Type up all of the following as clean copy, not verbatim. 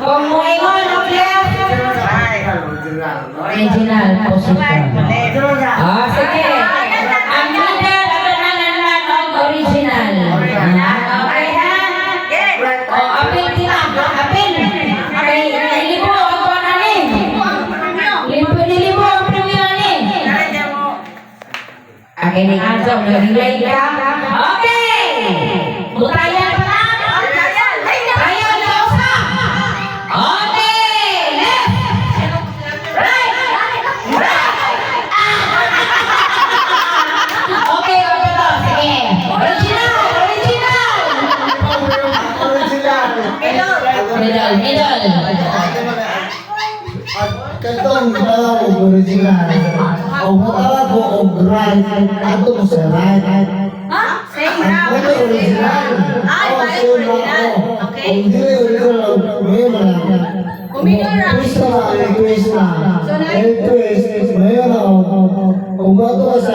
Kung moingon of left. Original position. Sige. Ang middle, kapananan ng original. Okay ha? Apil sila. Apil. Libo ang pananin. Libo ang premium ni. Okay, ni Anjong. Nag-relay ka. Okay. Butayan pa na. Ayaw na usa. Okay. Left. Right. Okay, okay to. Sige. Original. Middle. Katong original. O matawa ko og right. Atong sa right. Same round. Ito original. Original. Okay. Kung hindi original, may mga. Twist na. Twist. May mga. Kung bato ka sa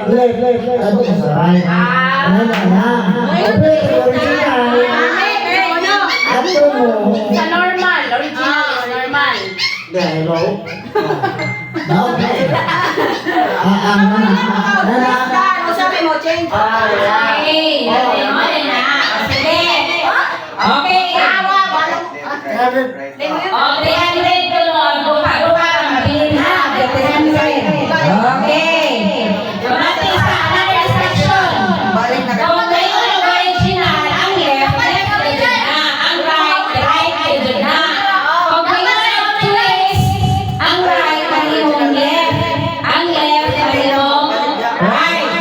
left, ato sa right. Ano na? Original. Ato mo. Sa normal. Original. Normal. Hello? Okay. Ano sabi mo, change? Okay. Sige. Okay. Okay, Andre, lupa, mabilin ha. Okay. Mati sa another instruction. Kung ngayon ang original, ang left legend na. Ang right legend na. Kung ngayon ang twist, ang right marihong left. Ang left marihong right.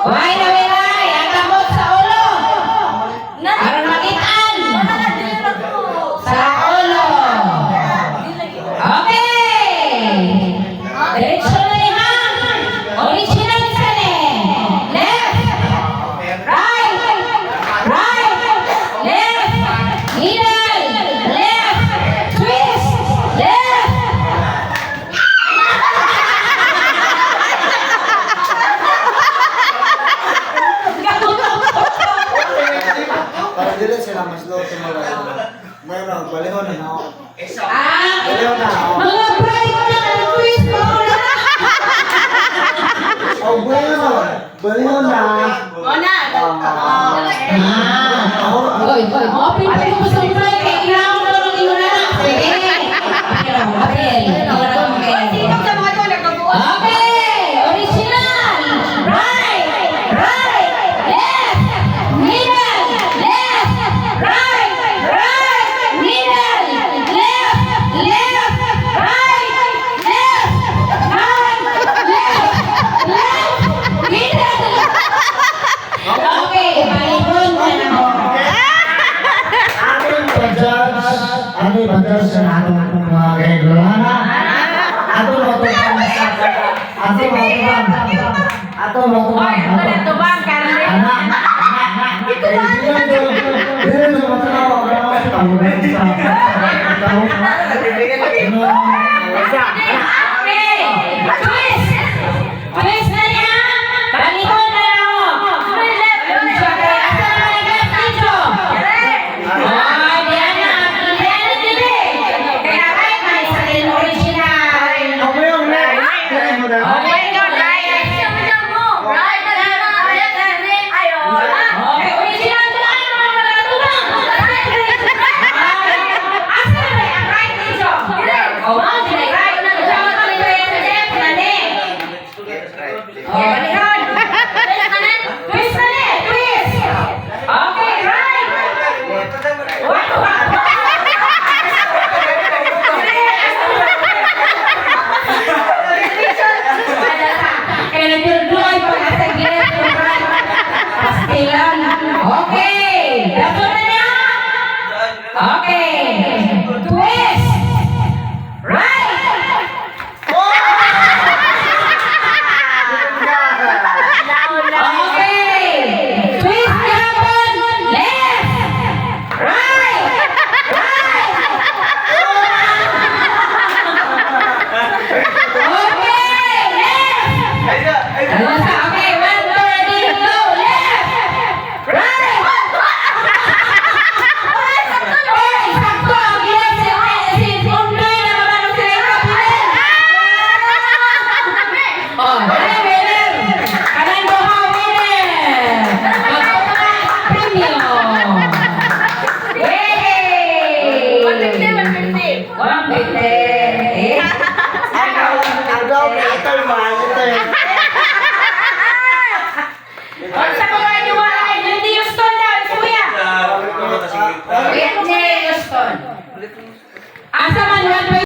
Why na wilay? Ang kamot sa ulo. Para makitaan. Sa ulo. Okay. Diretso na ni ha. Original sa ni. Left. Right. Left. Middle. Left. Twist. Left. Para dili sila mas low sa mga. Mayroon, balihon na ako. Ah. Balihon na ako. Mga bright na twist mo na. Oh, bueno. Balihon na. Oy, open pa yung gusto mo tayo. Kaya kailangan mo naman yung na. Sige. Okay. Original. Right. Left. Middle. Left. Right. Middle. Left. Right. Middle. Okay. Palibon na ako. Ating pag-judge sa atong mga kailangan. Atong matuban. Twist na niya. Palibon na ako. Sakto! 120. Eh? Agaw, ito yung mahal ito eh. Or